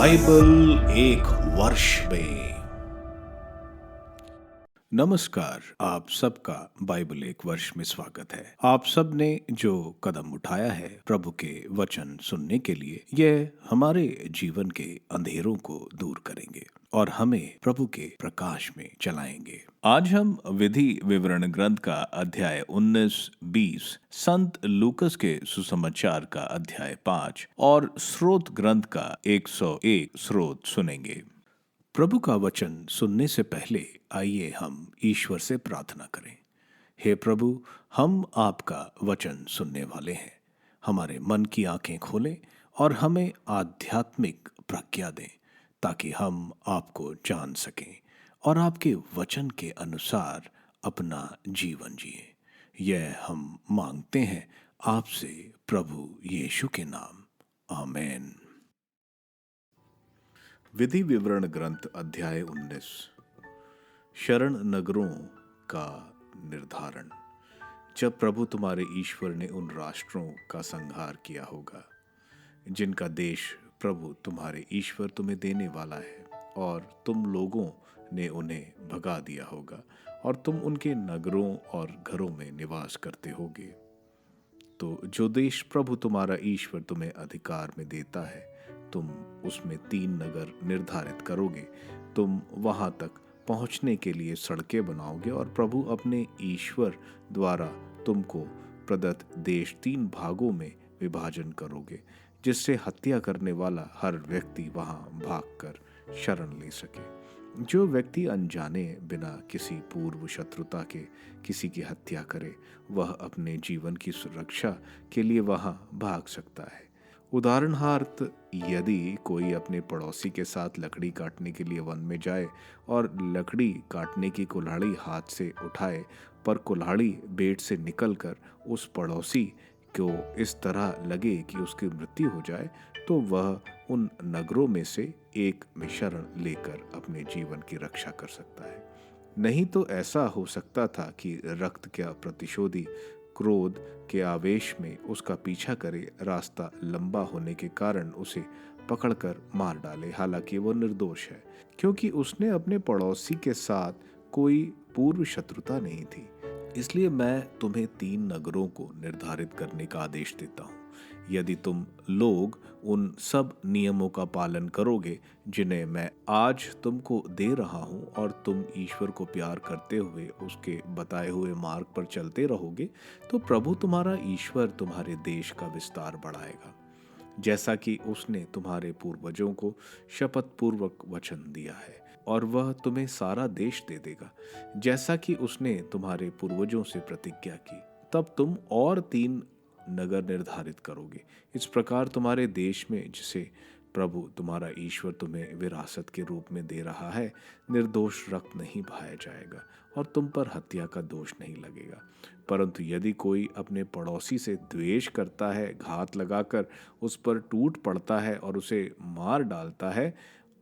Bible एक वर्ष में। नमस्कार, आप सबका बाइबल एक वर्ष में स्वागत है। आप सब ने जो कदम उठाया है प्रभु के वचन सुनने के लिए, यह हमारे जीवन के अंधेरों को दूर करेंगे और हमें प्रभु के प्रकाश में चलाएंगे। आज हम विधि विवरण ग्रंथ का अध्याय 19-20, संत लूकस के सुसमाचार का अध्याय 5 और स्रोत ग्रंथ का 101 स्रोत सुनेंगे। प्रभु का वचन सुनने से पहले आइए हम ईश्वर से प्रार्थना करें। हे प्रभु, हम आपका वचन सुनने वाले हैं। हमारे मन की आंखें खोलें और हमें आध्यात्मिक प्रज्ञा दें ताकि हम आपको जान सकें और आपके वचन के अनुसार अपना जीवन जिए। यह हम मांगते हैं आपसे प्रभु यीशु के नाम, आमीन। विधि विवरण ग्रंथ अध्याय 19, शरण नगरों का निर्धारण। जब प्रभु तुम्हारे ईश्वर ने उन राष्ट्रों का संहार किया होगा जिनका देश प्रभु तुम्हारे ईश्वर तुम्हें देने वाला है, और तुम लोगों ने उन्हें भगा दिया होगा और तुम उनके नगरों और घरों में निवास करते होगे, तो जो देश प्रभु तुम्हारा ईश्वर तुम्हें अधिकार में देता है, तुम उसमें 3 नगर निर्धारित करोगे। तुम वहां तक पहुंचने के लिए सड़कें बनाओगे और प्रभु अपने ईश्वर द्वारा तुमको प्रदत्त देश 3 भागों में विभाजन करोगे, जिससे हत्या करने वाला हर व्यक्ति वहां भागकर शरण ले सके। जो व्यक्ति अनजाने बिना किसी पूर्व शत्रुता के किसी की हत्या करे, वह अपने जीवन की सुरक्षा के लिए वहां भाग सकता है। उदाहरणार्थ, यदि कोई अपने पड़ोसी के साथ लकड़ी काटने के लिए वन में जाए और लकड़ी काटने की कुल्हाड़ी हाथ से उठाए, पर कुल्हाड़ी बेट से निकलकर उस पड़ोसी को इस तरह लगे कि उसकी मृत्यु हो जाए, तो वह उन नगरों में से एक में शरण लेकर अपने जीवन की रक्षा कर सकता है। नहीं तो ऐसा हो सकता था कि रक्त का प्रतिशोधी क्रोध के आवेश में उसका पीछा करे, रास्ता लंबा होने के कारण उसे पकड़कर मार डाले, हालांकि वो निर्दोष है, क्योंकि उसने अपने पड़ोसी के साथ कोई पूर्व शत्रुता नहीं थी। इसलिए मैं तुम्हें 3 नगरों को निर्धारित करने का आदेश देता हूँ। यदि तुम लोग उन सब नियमों का पालन करोगे जिन्हें मैं आज तुमको दे रहा हूँ, और तुम ईश्वर को प्यार करते हुए उसके बताए हुए मार्ग पर चलते रहोगे, तो प्रभु तुम्हारा ईश्वर तुम्हारे देश का विस्तार बढ़ाएगा, जैसा कि उसने तुम्हारे पूर्वजों को शपथ पूर्वक वचन दिया है, और वह तुम्हें सारा देश दे देगा, जैसा कि उसने तुम्हारे पूर्वजों से प्रतिज्ञा की। तब तुम और 3 नगर निर्धारित करोगे। इस प्रकार तुम्हारे देश में, जिसे प्रभु तुम्हारा ईश्वर तुम्हें विरासत के रूप में दे रहा है, निर्दोष रक्त नहीं बहाया जाएगा और तुम पर हत्या का दोष नहीं लगेगा। परंतु यदि कोई अपने पड़ोसी से द्वेष करता है, घात लगाकर उस पर टूट पड़ता है और उसे मार डालता है,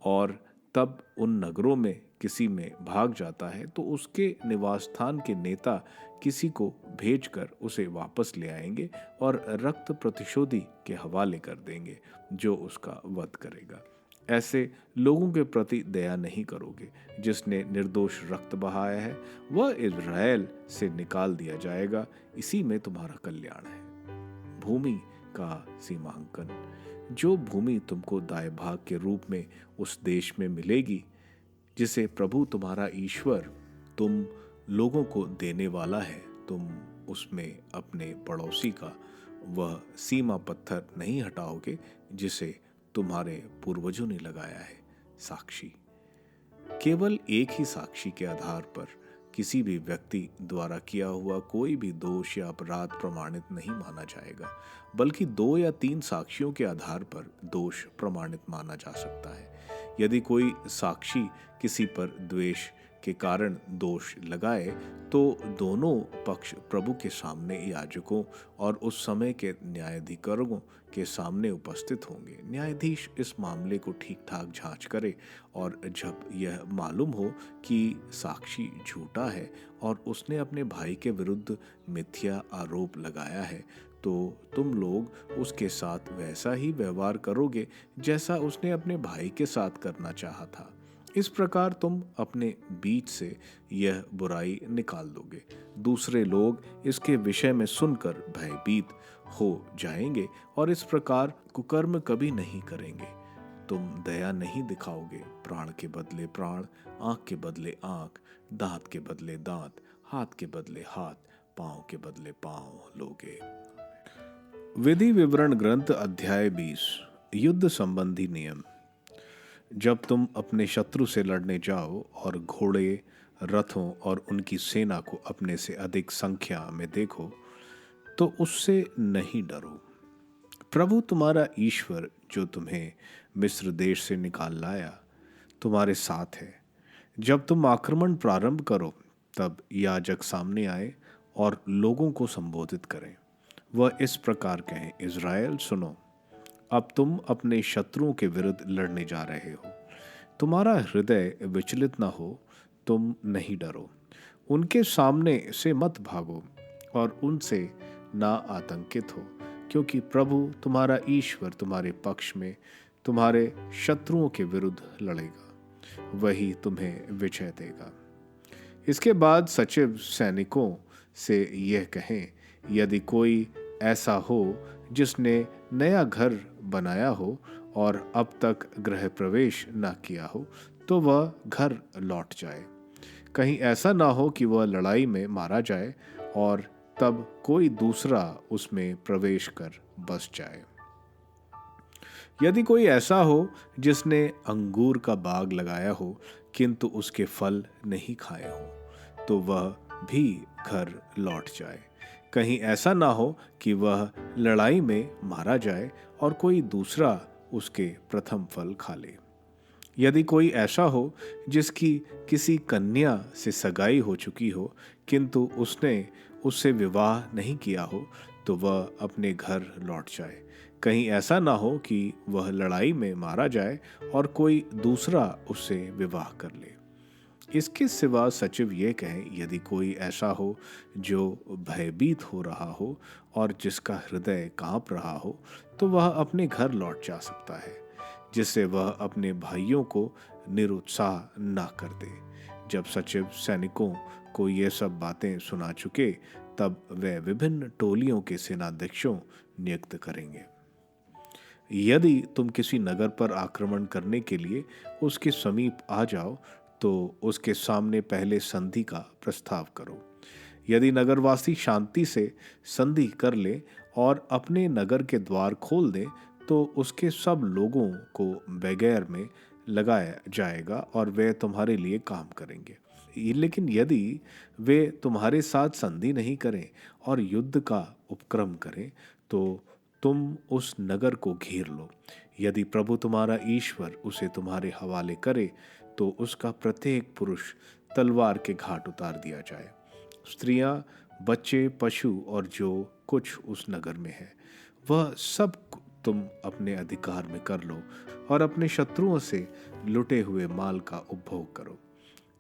और तब उन नगरों में किसी में भाग जाता है, तो उसके निवास स्थान के नेता किसी को भेजकर उसे वापस ले आएंगे और रक्त प्रतिशोधी के हवाले कर देंगे, जो उसका वध करेगा। ऐसे लोगों के प्रति दया नहीं करोगे। जिसने निर्दोष रक्त बहाया है, वह इज़राइल से निकाल दिया जाएगा। इसी में तुम्हारा कल्याण है। भूमि का सीमांकन। जो भूमि तुमको दाएं भाग के रूप में उस देश में मिलेगी, जिसे प्रभु तुम्हारा ईश्वर तुम लोगों को देने वाला है, तुम उसमें अपने पड़ोसी का वह सीमा पत्थर नहीं हटाओगे जिसे तुम्हारे पूर्वजों ने लगाया है। साक्षी। केवल एक ही साक्षी के आधार पर किसी भी व्यक्ति द्वारा किया हुआ कोई भी दोष या अपराध प्रमाणित नहीं माना जाएगा, बल्कि 2 या 3 साक्षियों के आधार पर दोष प्रमाणित माना जा सकता है। यदि कोई साक्षी किसी पर द्वेष के कारण दोष लगाए, तो दोनों पक्ष प्रभु के सामने याजकों और उस समय के न्यायाधिकरणों के सामने उपस्थित होंगे। न्यायाधीश इस मामले को ठीक ठाक जांच करे, और जब यह मालूम हो कि साक्षी झूठा है और उसने अपने भाई के विरुद्ध मिथ्या आरोप लगाया है, तो तुम लोग उसके साथ वैसा ही व्यवहार करोगे जैसा उसने अपने भाई के साथ करना चाहा था। इस प्रकार तुम अपने बीच से यह बुराई निकाल दोगे। दूसरे लोग इसके विषय में सुनकर भयभीत हो जाएंगे और इस प्रकार कुकर्म कभी नहीं करेंगे। तुम दया नहीं दिखाओगे। प्राण के बदले प्राण, आंख के बदले आंख, दांत के बदले दांत, हाथ के बदले हाथ, पांव के बदले पांव लोगे। विधि विवरण ग्रंथ अध्याय 20। युद्ध संबंधी नियम। जब तुम अपने शत्रु से लड़ने जाओ और घोड़े, रथों और उनकी सेना को अपने से अधिक संख्या में देखो तो उससे नहीं डरो। प्रभु तुम्हारा ईश्वर जो तुम्हें मिस्र देश से निकाल लाया तुम्हारे साथ है। जब तुम आक्रमण प्रारंभ करो तब याजक सामने आए और लोगों को संबोधित करें। वह इस प्रकार कहें, इज़राइल सुनो, अब तुम अपने शत्रुओं के विरुद्ध लड़ने जा रहे हो। तुम्हारा हृदय विचलित न हो, तुम नहीं डरो। उनके सामने से मत भागो और उनसे ना आतंकित हो, क्योंकि प्रभु तुम्हारा ईश्वर तुम्हारे पक्ष में तुम्हारे शत्रुओं के विरुद्ध लड़ेगा, वही तुम्हें विजय देगा। इसके बाद सचिव सैनिकों से यह कहें, यदि कोई ऐसा हो जिसने नया घर बनाया हो और अब तक गृह प्रवेश न किया हो तो वह घर लौट जाए। कहीं ऐसा ना हो कि वह लड़ाई में मारा जाए और तब कोई दूसरा उसमें प्रवेश कर बस जाए। यदि कोई ऐसा हो जिसने अंगूर का बाग लगाया हो किंतु उसके फल नहीं खाए हो तो वह भी घर लौट जाए। कहीं ऐसा ना हो कि वह लड़ाई में मारा जाए और कोई दूसरा उसके प्रथम फल खा ले। यदि कोई ऐसा हो जिसकी किसी कन्या से सगाई हो चुकी हो किंतु उसने उससे विवाह नहीं किया हो तो वह अपने घर लौट जाए। कहीं ऐसा ना हो कि वह लड़ाई में मारा जाए और कोई दूसरा उससे विवाह कर ले। इसके सिवा सचिव ये कहें, यदि कोई ऐसा हो जो भयभीत हो रहा हो और जिसका हृदय कांप रहा हो तो वह अपने घर लौट जा सकता है, जिससे वह अपने भाइयों को निरुत्साह ना कर दे। जब सचिव सैनिकों को ये सब बातें सुना चुके तब वे विभिन्न टोलियों के सेनाध्यक्षों नियुक्त करेंगे। यदि तुम किसी नगर पर आक्रमण करने के लिए उसके समीप आ जाओ तो उसके सामने पहले संधि का प्रस्ताव करो। यदि नगरवासी शांति से संधि कर ले और अपने नगर के द्वार खोल दे तो उसके सब लोगों को बगैर में लगाया जाएगा और वे तुम्हारे लिए काम करेंगे। लेकिन यदि वे तुम्हारे साथ संधि नहीं करें और युद्ध का उपक्रम करें तो तुम उस नगर को घेर लो। यदि प्रभु तुम्हारा ईश्वर उसे तुम्हारे हवाले करे तो उसका प्रत्येक पुरुष तलवार के घाट उतार दिया जाए। स्त्रियां, बच्चे, पशु और जो कुछ उस नगर में है वह सब तुम अपने अधिकार में कर लो और अपने शत्रुओं से लुटे हुए माल का उपभोग करो।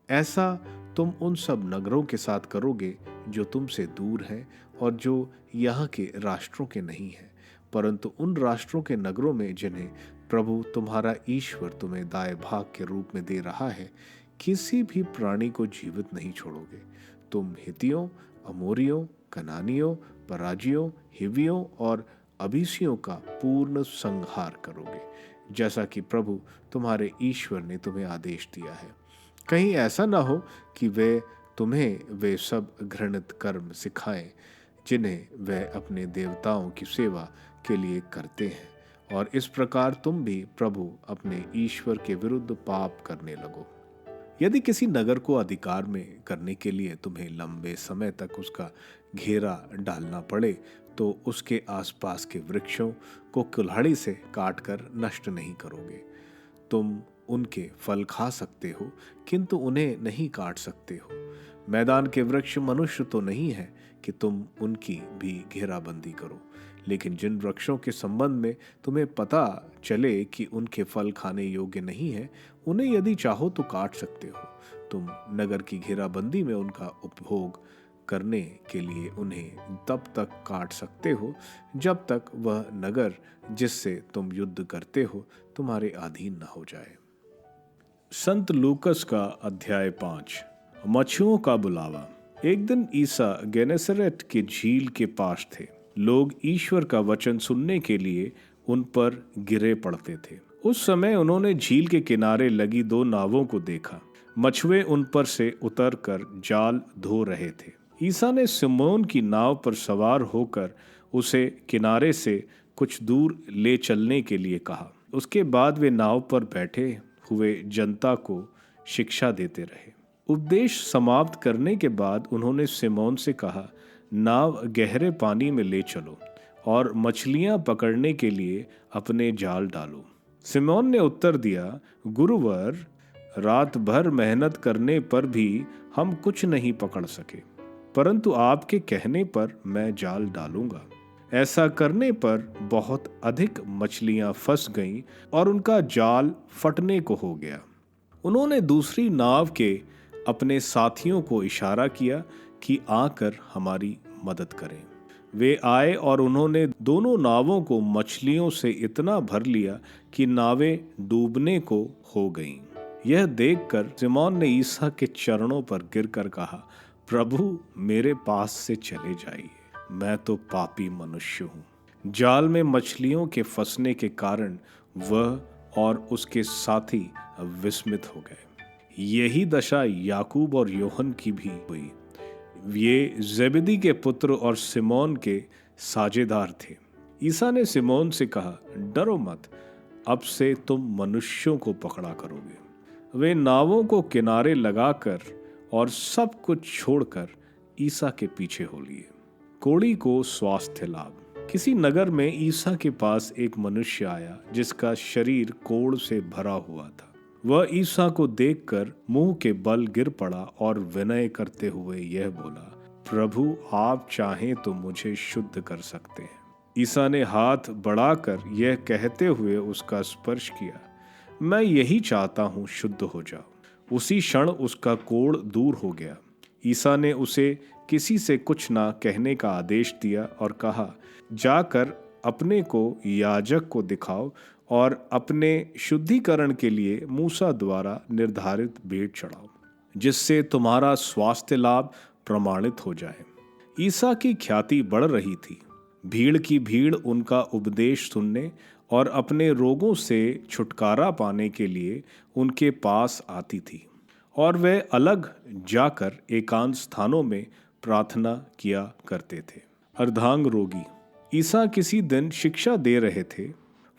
ऐसा तुम उन सब नगरों के साथ करोगे जो तुमसे दूर हैं और जो यहाँ के राष्ट्रों के नहीं हैं, परंतु उन राष्ट्रों के नगरों में जिन्हें प्रभु तुम्हारा ईश्वर तुम्हें दाएं भाग के रूप में दे रहा है, किसी भी प्राणी को जीवित नहीं छोड़ोगे। तुम हित्तियों, अमोरियों, कनानियों, पराजियों, हिवियों और अबीसियों का पूर्ण संहार करोगे, जैसा कि प्रभु तुम्हारे ईश्वर ने तुम्हें आदेश दिया है। कहीं ऐसा ना हो कि वे तुम्हें वे सब घृणित कर्म सिखाएं जिन्हें वे अपने देवताओं की सेवा के लिए करते हैं और इस प्रकार तुम भी प्रभु अपने ईश्वर के विरुद्ध पाप करने लगो। यदि किसी नगर को अधिकार में करने के लिए तुम्हें लंबे समय तक उसका घेरा डालना पड़े तो उसके आसपास के वृक्षों को कुल्हाड़ी से काटकर नष्ट नहीं करोगे। तुम उनके फल खा सकते हो किंतु उन्हें नहीं काट सकते हो। मैदान के वृक्ष मनुष्य तो नहीं है कि तुम उनकी भी घेराबंदी करो, लेकिन जिन वृक्षों के संबंध में तुम्हें पता चले कि उनके फल खाने योग्य नहीं है, उन्हें यदि चाहो तो काट सकते हो। तुम नगर की घेराबंदी में उनका उपभोग करने के लिए उन्हें तब तक काट सकते हो जब तक वह नगर जिससे तुम युद्ध करते हो तुम्हारे अधीन न हो जाए। संत लूकस का अध्याय 5। मछुओं का बुलावा। एक दिन ईसा गेनेसरेत की झील के पास थे। लोग ईश्वर का वचन सुनने के लिए उन पर गिरे पड़ते थे। उस समय उन्होंने झील के किनारे लगी 2 नावों को देखा। मछुए उन पर से उतरकर जाल धो रहे थे। ईसा ने सिमोन की नाव पर सवार होकर उसे किनारे से कुछ दूर ले चलने के लिए कहा। उसके बाद वे नाव पर बैठे हुए जनता को शिक्षा देते रहे। उपदेश समाप्त करने के बाद उन्होंने सिमोन से कहा, नाव गहरे पानी में ले चलो और मछलियां पकड़ने के लिए अपने जाल डालो। सिमोन ने उत्तर दिया, गुरुवर, रात भर मेहनत करने पर भी हम कुछ नहीं पकड़ सके, परंतु आपके कहने पर मैं जाल डालूंगा। ऐसा करने पर बहुत अधिक मछलियां फंस गईं और उनका जाल फटने को हो गया। उन्होंने दूसरी नाव के अपने साथियों को इशारा किया कि आकर हमारी मदद करें। वे आए और उन्होंने दोनों नावों को मछलियों से इतना भर लिया कि नावें डूबने को हो गईं। यह देखकर सिमोन ने ईसा के चरणों पर गिरकर कहा, प्रभु, मेरे पास से चले जाइए, मैं तो पापी मनुष्य हूँ। जाल में मछलियों के फंसने के कारण वह और उसके साथी विस्मित हो गए। यही दशा याकूब और योहन की भी हुई। ये जेबेदी के पुत्र और सिमोन के साझेदार थे। ईसा ने सिमोन से कहा, डरो मत, अब से तुम मनुष्यों को पकड़ा करोगे। वे नावों को किनारे लगाकर और सब कुछ छोड़कर ईसा के पीछे हो लिए। कोढ़ी को स्वास्थ्य लाभ। किसी नगर में ईसा के पास एक मनुष्य आया जिसका शरीर कोढ़ से भरा हुआ था। वह ईसा को देखकर मुंह के बल गिर पड़ा और विनय करते हुए यह बोला, प्रभु, आप चाहें तो मुझे शुद्ध कर सकते हैं। ईसा ने हाथ बढ़ाकर यह कहते हुए उसका स्पर्श किया, मैं यही चाहता हूं, शुद्ध हो जाओ। उसी क्षण उसका कोढ़ दूर हो गया। ईसा ने उसे किसी से कुछ ना कहने का आदेश दिया और कहा, जाकर अपने को याजक को दिखाओ और अपने शुद्धिकरण के लिए मूसा द्वारा निर्धारित भेंट चढ़ाओ, जिससे तुम्हारा स्वास्थ्य लाभ प्रमाणित हो जाए। ईसा की ख्याति बढ़ रही थी। भीड़ की भीड़ उनका उपदेश सुनने और अपने रोगों से छुटकारा पाने के लिए उनके पास आती थी, और वे अलग जाकर एकांत स्थानों में प्रार्थना किया करते थे। अर्धांग रोगी। ईसा किसी दिन शिक्षा दे रहे थे।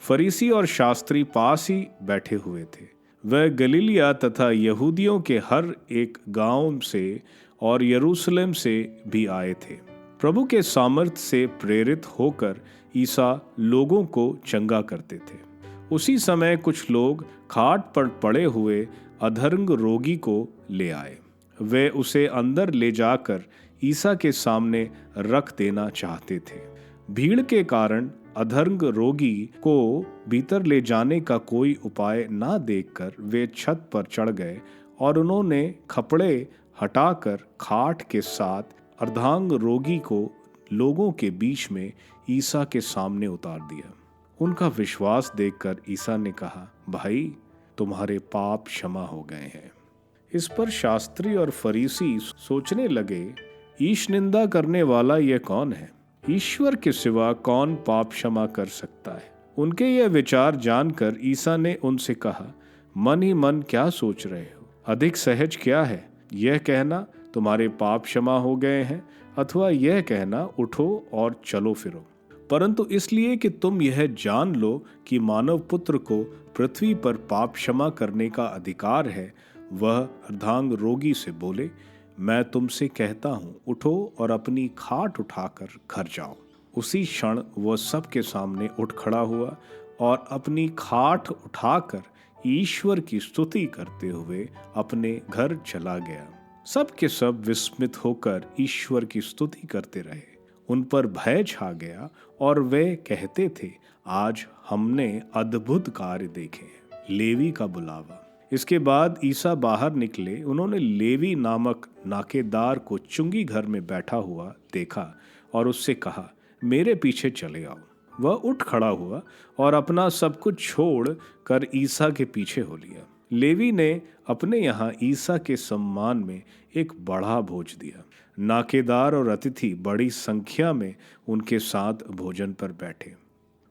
फरीसी और शास्त्री पास ही बैठे हुए थे। वह गलीलिया तथा यहूदियों के हर एक गांव से और यरूशलेम से भी आए थे। प्रभु के सामर्थ्य से प्रेरित होकर ईसा लोगों को चंगा करते थे। उसी समय कुछ लोग खाट पर पड़े हुए अधर्ंग रोगी को ले आए। वे उसे अंदर ले जाकर ईसा के सामने रख देना चाहते थे। भीड़ के कारण अधर्ंग रोगी को भीतर ले जाने का कोई उपाय ना देखकर वे छत पर चढ़ गए और उन्होंने कपड़े हटाकर खाट के साथ अर्धांग रोगी को लोगों के बीच में ईसा के सामने उतार दिया। उनका विश्वास देखकर ईसा ने कहा, भाई, तुम्हारे पाप क्षमा हो गए हैं। इस पर शास्त्री और फरीसी सोचने लगे, ईश निंदा करने वाला यह कौन है? ईश्वर के सिवा कौन पाप क्षमा कर सकता है? उनके यह विचार जानकर ईसा ने उनसे कहा, मन ही मन क्या सोच रहे हो? अधिक सहज क्या है, यह कहना तुम्हारे पाप क्षमा हो गए हैं, अथवा यह कहना उठो और चलो फिरो? परंतु इसलिए कि तुम यह जान लो कि मानव पुत्र को पृथ्वी पर पाप क्षमा करने का अधिकार है, वह अर्धांग रोगी से बोले, मैं तुमसे कहता हूँ, उठो और अपनी खाट उठाकर घर जाओ। उसी क्षण वह सबके सामने उठ खड़ा हुआ और अपनी खाट उठाकर ईश्वर की स्तुति करते हुए अपने घर चला गया। सब के सब विस्मित होकर ईश्वर की स्तुति करते रहे। उन पर भय छा गया और वे कहते थे, आज हमने अद्भुत कार्य देखे हैं। लेवी का बुलावा। इसके बाद ईसा बाहर निकले। उन्होंने लेवी नामक नाकेदार को चुंगी घर में बैठा हुआ देखा और उससे कहा, मेरे पीछे चले आओ। वह उठ खड़ा हुआ और अपना सब कुछ छोड़ कर ईसा के पीछे हो लिया। लेवी ने अपने यहाँ ईसा के सम्मान में एक बड़ा भोज दिया। नाकेदार और अतिथि बड़ी संख्या में उनके साथ भोजन पर बैठे।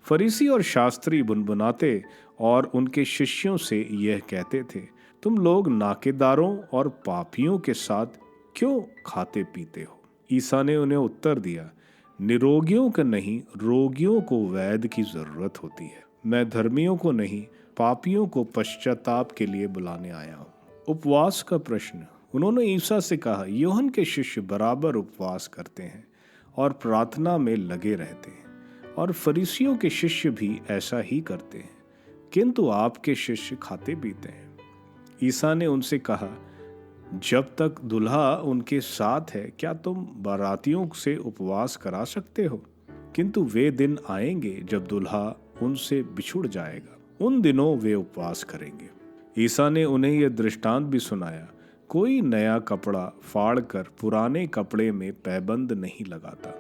फरीसी और शास्त्री बुनबुनाते और उनके शिष्यों से यह कहते थे, तुम लोग नाकेदारों और पापियों के साथ क्यों खाते पीते हो? ईसा ने उन्हें उत्तर दिया, निरोगियों को नहीं, रोगियों को वैद्य की जरूरत होती है। मैं धर्मियों को नहीं, पापियों को पश्चाताप के लिए बुलाने आया हूँ। उपवास का प्रश्न। उन्होंने ईसा से कहा, यूहन्ना के शिष्य बराबर उपवास करते हैं और प्रार्थना में लगे रहते हैं, और फरीसियों के शिष्य भी ऐसा ही करते हैं, किंतु आपके शिष्य खाते पीते हैं। ईसा ने उनसे कहा, जब तक दुल्हा उनके साथ है क्या तुम बारातियों से उपवास करा सकते हो? किंतु वे दिन आएंगे जब दुल्हा उनसे बिछुड़ जाएगा, उन दिनों वे उपवास करेंगे। ईसा ने उन्हें यह दृष्टांत भी सुनाया, कोई नया कपड़ा फाड़कर पुराने कपड़े में पैबंद नहीं लगाता,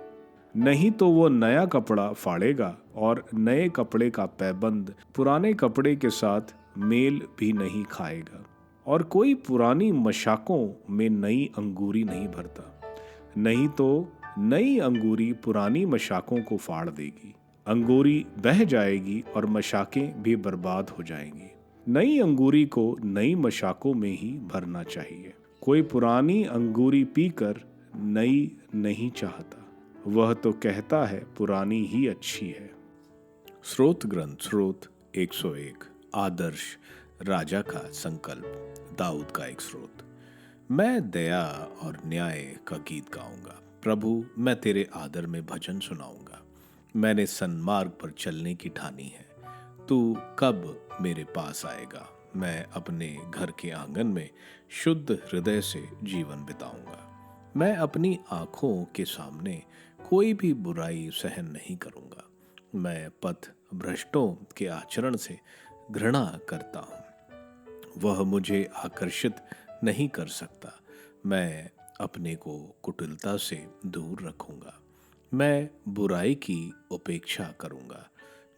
नहीं तो वो नया कपड़ा फाड़ेगा और नए कपड़े का पैबंद पुराने कपड़े के साथ मेल भी नहीं खाएगा। और कोई पुरानी मशाकों में नई अंगूरी नहीं भरता, नहीं तो नई अंगूरी पुरानी मशाकों को फाड़ देगी, अंगूरी बह जाएगी और मशाकें भी बर्बाद हो जाएंगी। नई अंगूरी को नई मशाकों में ही भरना चाहिए। कोई पुरानी अंगूरी पीकर नई नहीं चाहता, वह तो कहता है पुरानी ही अच्छी है। स्रोत ग्रंथ स्रोत 101। आदर्श राजा का संकल्प दाऊद का एक स्रोत। मैं दया और न्याय का गीत गाऊंगा, प्रभु मैं तेरे आदर में भजन सुनाऊंगा। मैंने सन्मार्ग पर चलने की ठानी है, तू कब मेरे पास आएगा? मैं अपने घर के आंगन में शुद्ध हृदय से जीवन बिताऊंगा। मैं अपनी आंखों के सामने कोई भी बुराई सहन नहीं करूंगा। मैं पथ भ्रष्टों के आचरण से घृणा करता हूँ, वह मुझे आकर्षित नहीं कर सकता। मैं अपने को कुटिलता से दूर रखूंगा। मैं बुराई की उपेक्षा करूंगा।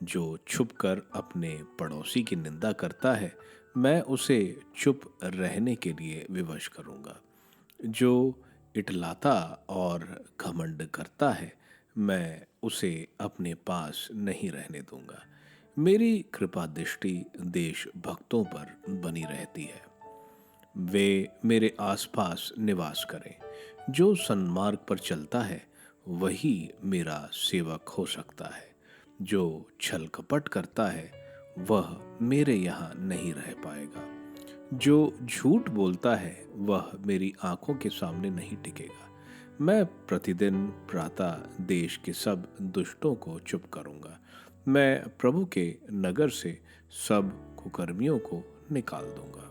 जो छुपकर अपने पड़ोसी की निंदा करता है, मैं उसे चुप रहने के लिए विवश करूंगा। जो इटलाता और घमंड करता है, मैं उसे अपने पास नहीं रहने दूंगा। मेरी कृपा दृष्टि देश भक्तों पर बनी रहती है, वे मेरे आसपास निवास करें। जो सन्मार्ग पर चलता है वही मेरा सेवक हो सकता है। जो छल कपट करता है वह मेरे यहाँ नहीं रह पाएगा। जो झूठ बोलता है वह मेरी आंखों के सामने नहीं टिकेगा। मैं प्रतिदिन प्रातः देश के सब दुष्टों को चुप करूंगा। मैं प्रभु के नगर से सब कुकर्मियों को निकाल दूंगा।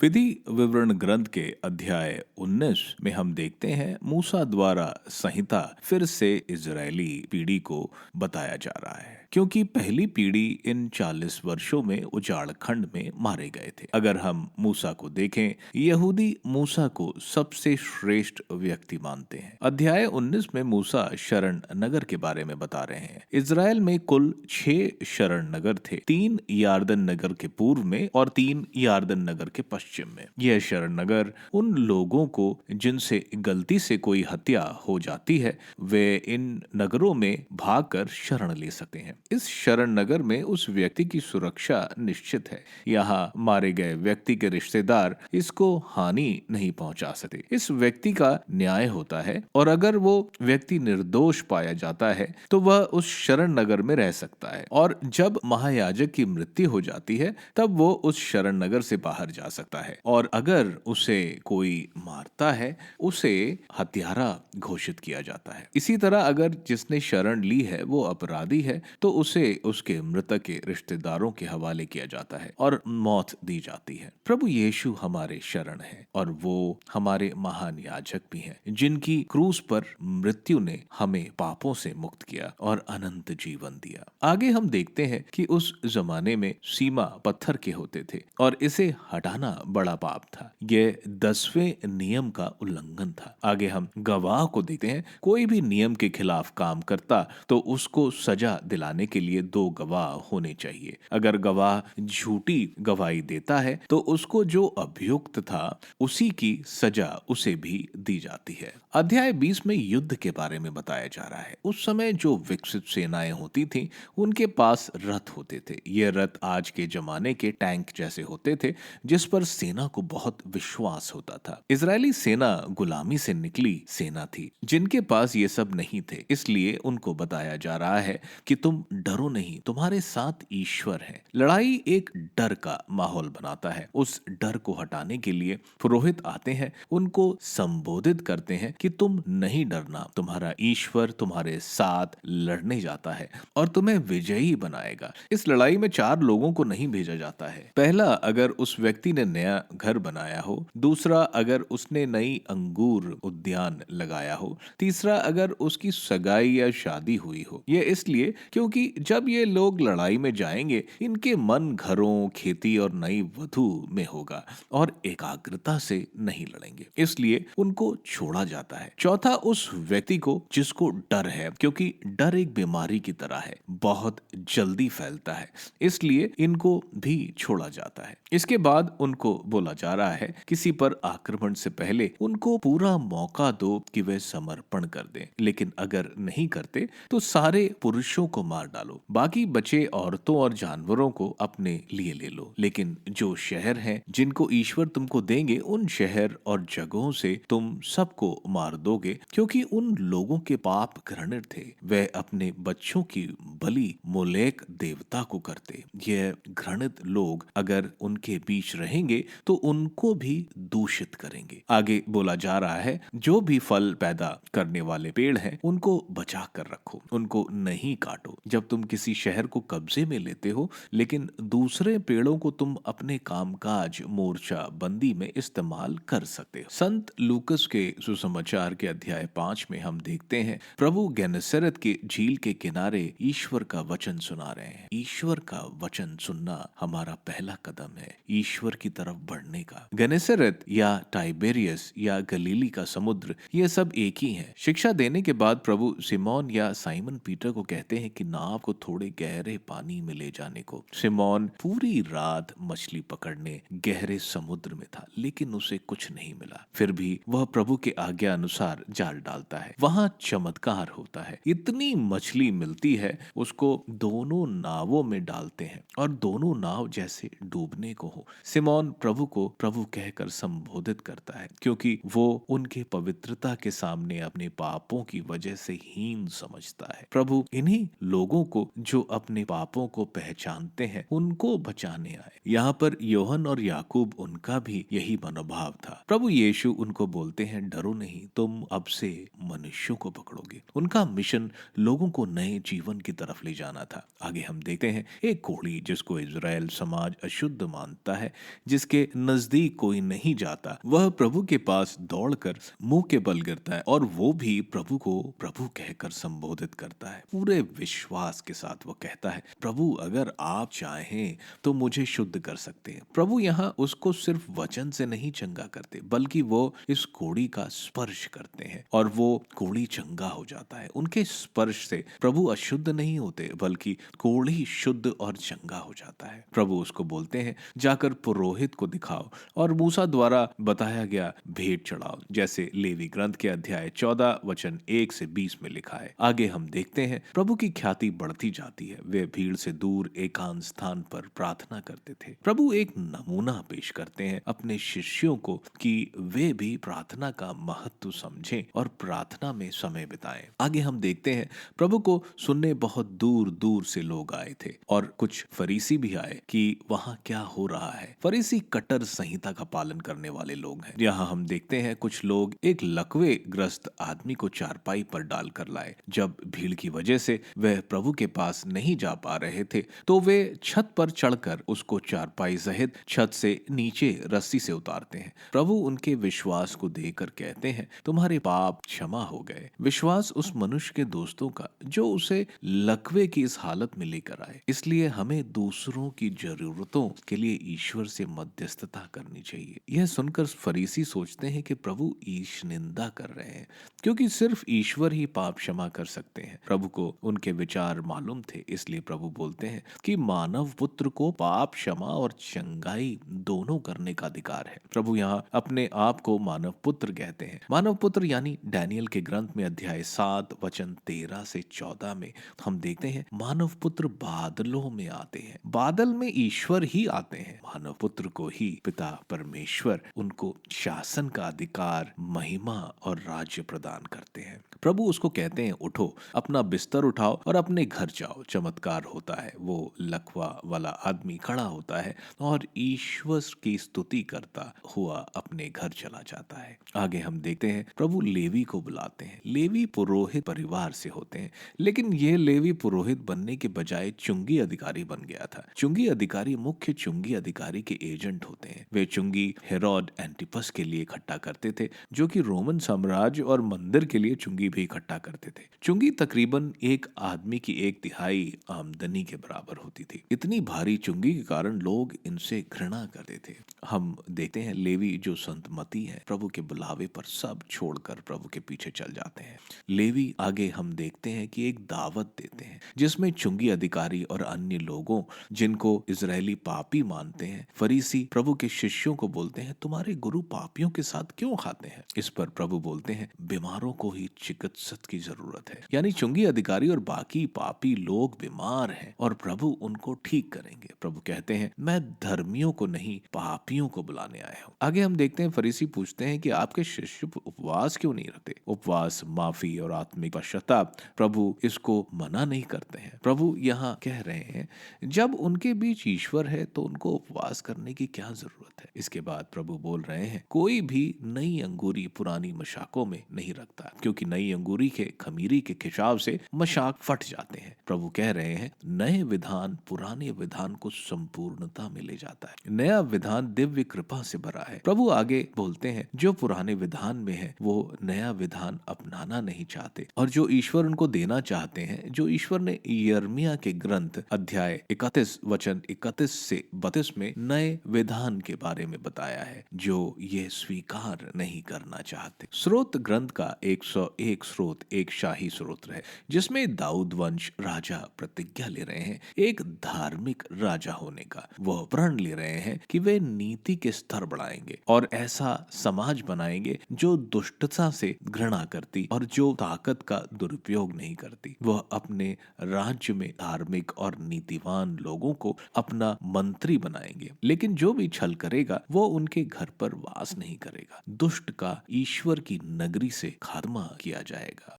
विधि विवरण ग्रंथ के अध्याय 19 में हम देखते हैं मूसा द्वारा संहिता फिर से इजरायली पीढ़ी को बताया जा रहा है, क्योंकि पहली पीढ़ी इन 40 वर्षों में उजाड़ खंड में मारे गए थे। अगर हम मूसा को देखें, यहूदी मूसा को सबसे श्रेष्ठ व्यक्ति मानते हैं। अध्याय 19 में मूसा शरण नगर के बारे में बता रहे हैं। इजराइल में कुल 6 शरण नगर थे, 3 यार्दन नगर के पूर्व में और 3 यार्दन नगर के पश्चिम में। यह शरण नगर उन लोगों को जिनसे गलती से कोई हत्या हो जाती है, वे इन नगरों में भागकर शरण ले सकते हैं। इस शरण नगर में उस व्यक्ति की सुरक्षा निश्चित है। यहाँ मारे गए व्यक्ति के रिश्तेदार इसको हानि नहीं पहुंचा सकते। इस व्यक्ति का न्याय होता है और अगर वो व्यक्ति निर्दोष पाया जाता है तो वह उस शरण नगर में रह सकता है, और जब महायाजक की मृत्यु हो जाती है तब वो उस शरण नगर से बाहर जा सकता करता है, और अगर उसे कोई मारता है उसे हत्यारा घोषित किया जाता है। इसी तरह अगर जिसने शरण ली है वो अपराधी है तो उसे उसके मृतक के रिश्तेदारों के हवाले किया जाता है और मौत दी जाती है। प्रभु यीशु हमारे शरण है और वो हमारे महान याजक भी हैं, जिनकी क्रूस पर मृत्यु ने हमें पापों से मुक्त किया और अनंत जीवन दिया। आगे हम देखते हैं कि उस जमाने में सीमा पत्थर के होते थे और इसे हटाना बड़ा पाप था। यह 10वें नियम का उल्लंघन था। आगे हम गवाह को देखते हैं। कोई भी नियम के खिलाफ काम करता तो उसको सजा दिलाने के लिए 2 गवाह होने चाहिए। अगर गवाह झूठी गवाही देता है तो उसको जो अभियुक्त था उसी की सजा उसे भी दी जाती है। अध्याय 20 में युद्ध के बारे में बताया जा रहा है। उस समय जो विकसित सेनाएं होती थीं, उनके पास रथ होते थे। ये रथ आज के जमाने के टैंक जैसे होते थे, जिस पर सेना को बहुत विश्वास होता था। इजरायली सेना गुलामी से निकली सेना थी, जिनके पास ये सब नहीं थे। इसलिए उनको बताया जा रहा है कि तुम डरो नहीं, तुम्हारे साथ ईश्वर है। लड़ाई एक डर का माहौल बनाता है। उस डर को हटाने के लिए पुरोहित आते हैं, उनको संबोधित करते हैं कि तुम नहीं डरना, तुम्हारा ईश्वर तुम्हारे साथ लड़ने जाता है और तुम्हें विजयी बनाएगा। इस लड़ाई में 4 लोगों को नहीं भेजा जाता है। पहला, अगर उस व्यक्ति ने नया घर बनाया हो। दूसरा, अगर उसने नई अंगूर उद्यान लगाया हो। तीसरा, अगर उसकी सगाई या शादी हुई हो। यह इसलिए क्योंकि जब ये लोग लड़ाई में जाएंगे, इनके मन घरों, खेती और नई वधु में होगा और एकाग्रता से नहीं लड़ेंगे, इसलिए उनको छोड़ा जाता है। चौथा, उस व्यक्ति को जिसको डर है, क्योंकि डर एक बीमारी की तरह है, बहुत जल्दी फैलता है, इसलिए इनको भी छोड़ा जाता है। इसके बाद उनको बोला जा रहा है किसी पर आक्रमण से पहले उनको पूरा मौका दो कि वे समर्पण कर दें, लेकिन अगर नहीं करते तो सारे पुरुषों को मार डालो, बाकी बचे औरतों और जानवरों को अपने लिए ले लो। लेकिन जो शहर हैं जिनको ईश्वर तुमको देंगे, उन शहर और जगहों से तुम सबको मार दोगे, क्योंकि उन लोगों के पाप घृणित थे। वे अपने बच्चों की बलि मोलेक देवता को करते। यह घृणित लोग अगर उनके बीच रहेंगे तो उनको भी दूषित करेंगे। आगे बोला जा रहा है, जो भी फल पैदा करने वाले पेड़ हैं उनको बचा कर रखो, उनको नहीं काटो। जब तुम किसी शहर को कब्जे में लेते हो, लेकिन दूसरे पेड़ों को तुम अपने कामकाज मोर्चा बंदी में इस्तेमाल कर सकते हो। संत लूकस के सुसमाचार के अध्याय 5 में हम देखते हैं, प्रभु गेनेसरेत के झील के किनारे ईश्वर का वचन सुना रहे हैं। ईश्वर का वचन सुनना हमारा पहला कदम है ईश्वर की तरफ बढ़ने का। गेनेसरेत या टाइबेरियस या गलीली का समुद्र, ये सब एक ही है। शिक्षा देने के बाद प्रभु सिमोन या साइमन पीटर को कहते हैं कि नाव को थोड़े गहरे पानी में ले जाने को। सिमोन पूरी रात मछली पकड़ने गहरे समुद्र में था, लेकिन उसे कुछ नहीं मिला। फिर भी वह प्रभु के आज्ञा अनुसार जाल डालता है। वहां चमत्कार होता है, इतनी मछली मिलती है, उसको दोनों नावों में डालते हैं और दोनों नाव जैसे डूबने को हो। सिमोन प्रभु को प्रभु कहकर संबोधित करता है, क्योंकि वो उनके पवित्रता के सामने अपने पापों की वजह से हीन समझता है। प्रभु इन्हीं लोगों को जो अपने पापों को पहचानते हैं उनको बचाने आए। यहाँ पर योहन और याकूब, उनका भी यही मनोभाव था। प्रभु यीशु उनको बोलते हैं, डरो नहीं, तुम अब से मनुष्यों को पकड़ोगे। उनका मिशन लोगों को नए जीवन की तरफ ले जाना था। आगे हम देखते हैं, एक कोढ़ी जिसको इजराइल समाज अशुद्ध मानता है, जिसके नजदीक कोई नहीं जाता, वह प्रभु के पास दौड़कर मुंह के बल गिरता है और वो भी प्रभु को प्रभु कहकर संबोधित करता है। पूरे विश्वास के साथ वो कहता है, प्रभु अगर आप चाहें तो मुझे शुद्ध कर सकते हैं। प्रभु यहाँ उसको सिर्फ वचन से नहीं चंगा करते, बल्कि वो इस कोढ़ी का स्पर्श करते हैं और वो कोढ़ी चंगा हो जाता है। उनके स्पर्श से प्रभु अशुद्ध नहीं होते, बल्कि कोढ़ी शुद्ध और चंगा हो जाता है। प्रभु उसको बोलते हैं, जाकर पुरोहित को दिखाओ और मूसा द्वारा बताया गया भेंट चढ़ाओ, जैसे लेवी ग्रंथ के अध्याय 14 वचन 1 से 20 में लिखा है। आगे हम देखते हैं, प्रभु की ख्याति बढ़ती जाती है। वे भीड़ से दूर एकांत स्थान पर प्रार्थना करते थे। प्रभु एक नमूना पेश करते हैं अपने शिष्यों को कि वे भी प्रार्थना का महत्व समझें और प्रार्थना में समय बिताएं। आगे हम देखते हैं, प्रभु को सुनने बहुत दूर दूर से लोग आए थे और कुछ फरीसी भी आए कि वहां क्या हो रहा है। फरीसी कट्टर संहिता का पालन करने वाले लोग हैं। यहाँ हम देखते हैं कुछ लोग एक लकवे ग्रस्त आदमी को चारपाई पर डालकर लाए। जब भीड़ की वजह से वह प्रभु के पास नहीं जा पा रहे थे तो वे छत पर चढ़कर उसको चारपाई सहित छत से नीचे रस्सी से उतारते हैं। प्रभु उनके विश्वास को देखकर कहते हैं, तुम्हारे पाप क्षमा हो गए। विश्वास उस मनुष्य के दोस्तों का जो उसे लकवे की इस हालत में लेकर आए। इसलिए हमें दूसरों की जरूरतों के लिए ईश्वर से मध्यस्थता करनी चाहिए। यह सुनकर फरीसी सोचते हैं कि प्रभु ईश निंदा कर रहे हैं, क्योंकि सिर्फ ईश्वर ही पाप क्षमा कर सकते हैं। प्रभु को उनके विचार मालूम थे, इसलिए प्रभु बोलते हैं कि मानव पुत्र को पाप क्षमा और चंगाई दोनों करने का अधिकार है। प्रभु यहाँ अपने आप को मानव पुत्र कहते हैं। मानव पुत्र यानी डैनियल के ग्रंथ में अध्याय 7 वचन 13 से 14 में हम देखते हैं मानव पुत्र बादलों में आते हैं। बादल में ईश्वर ही आते हैं। मानव पुत्र को ही पिता परमेश्वर उनको शासन का अधिकार, महिमा और राज्य प्रदान करते हैं। प्रभु उसको कहते हैं, उठो, अपना बिस्तर उठाओ और अपने घर जाओ। चमत्कार होता है, वो लकवा वाला आदमी खड़ा होता है और ईश्वर की स्तुति करता हुआ अपने घर चला जाता है। आगे हम देखते हैं प्रभु लेवी को बुलाते हैं। लेवी पुरोहित परिवार से होते हैं, लेकिन यह लेवी पुरोहित बनने के बजाय चुंगी अधिकारी बन गया था। चुंगी अधिकारी मुख्य चुंगी अधिकारी के एजेंट होते हैं। वे चुंगी हेरोड एंटिपस के लिए इकट्ठा करते थे, जो कि रोमन साम्राज्य और मंदिर के लिए चुंगी भी इकट्ठा करते थे। चुंगी तकरीबन एक आदमी की 1/3 आमदनी के बराबर होती थी। इतनी भारी चुंगी के कारण लोग इनसे घृणा करते थे। हम देखते हैं लेवी जो संतमती है, प्रभु के बुलावे पर सब छोड़कर प्रभु के पीछे चल जाते हैं। लेवी आगे हम देखते हैं कि एक दावत देते हैं जिसमें चुंगी अधिकारी और अन्य लोगों जिनको इजरायली पापी मानते हैं, फरीसी प्रभु के शिष्यों को बोलते हैं, तुम्हारे गुरु पापियों के साथ क्यों खाते हैं? इस पर प्रभु बोलते हैं, बीमारों को ही चिकित्सक की जरूरत है। यानी चुंगी अधिकारी और बाकी पापी लोग बीमार हैं और प्रभु उनको ठीक करेंगे। प्रभु कहते हैं, मैं धर्मियों को नहीं पापियों को बुलाने आया हूँ। आगे हम देखते हैं फरीसी पूछते हैं कि आपके शिष्य उपवास क्यों नहीं रखते? उपवास, माफी और आत्मिक पश्चाताप, प्रभु इसको मना नहीं करते हैं। प्रभु यहाँ कह रहे हैं जब उनके बीच ईश्वर है तो उनको उपवास करने की क्या जरूरत है? इसके बाद प्रभु बोल रहे हैं, कोई भी नई अंगूरी पुरानी मशाकों में नहीं रखता, क्योंकि नई अंगूरी के खमीरी के खिंचाव से मशाक फट जाते हैं। प्रभु कह रहे हैं नए विधान पुराने विधान को संपूर्णता में ले जाता है। नया विधान दिव्य कृपा से भरा है। प्रभु आगे बोलते हैं जो पुराने विधान में है वो नया विधान अपनाना नहीं चाहते, और जो ईश्वर उनको देना चाहते हैं, जो ईश्वर ने यिर्मयाह के ग्रंथ अध्याय 31 वचन 31 से 32 में नए विधान के बारे में बताया है, जो ये स्वीकार नहीं करना चाहते। स्रोत ग्रंथ का 101 स्रोत एक शाही स्रोत है जिसमें दाऊद वंश राजा प्रतिज्ञा ले रहे हैं एक धार्मिक राजा होने का। वह प्रण ले रहे हैं कि वे नीति के स्तर बढ़ाएंगे और ऐसा समाज बनाएंगे जो दुष्टता से घृणा करती और जो ताकत का दुरुपयोग नहीं करती। वह अपने राज्य में धार्मिक और नीतिवान लोगों को अपना मंत्री बनाएंगे, लेकिन जो भी छल करेगा वो उनके घर पर वास नहीं करेगा। दुष्ट का ईश्वर की नगरी से खात्मा किया जाएगा।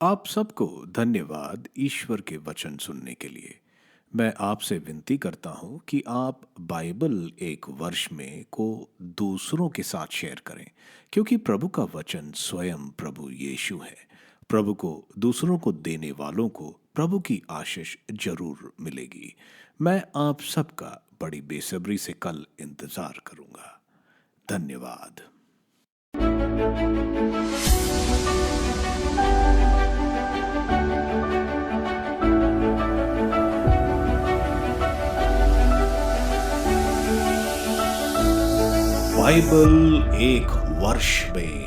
आप सबको धन्यवाद ईश्वर के वचन सुनने के लिए। मैं आपसे विनती करता हूं कि आप बाइबल एक वर्ष में को दूसरों के साथ शेयर करें, क्योंकि प्रभु का वचन स्वयं प्रभु यीशु है। प्रभु को दूसरों को देने वालों को प्रभु की आशीष जरूर मिलेगी। मैं आप सबका बड़ी बेसब्री से कल इंतजार करूंगा। धन्यवाद। बाइबल एक वर्ष में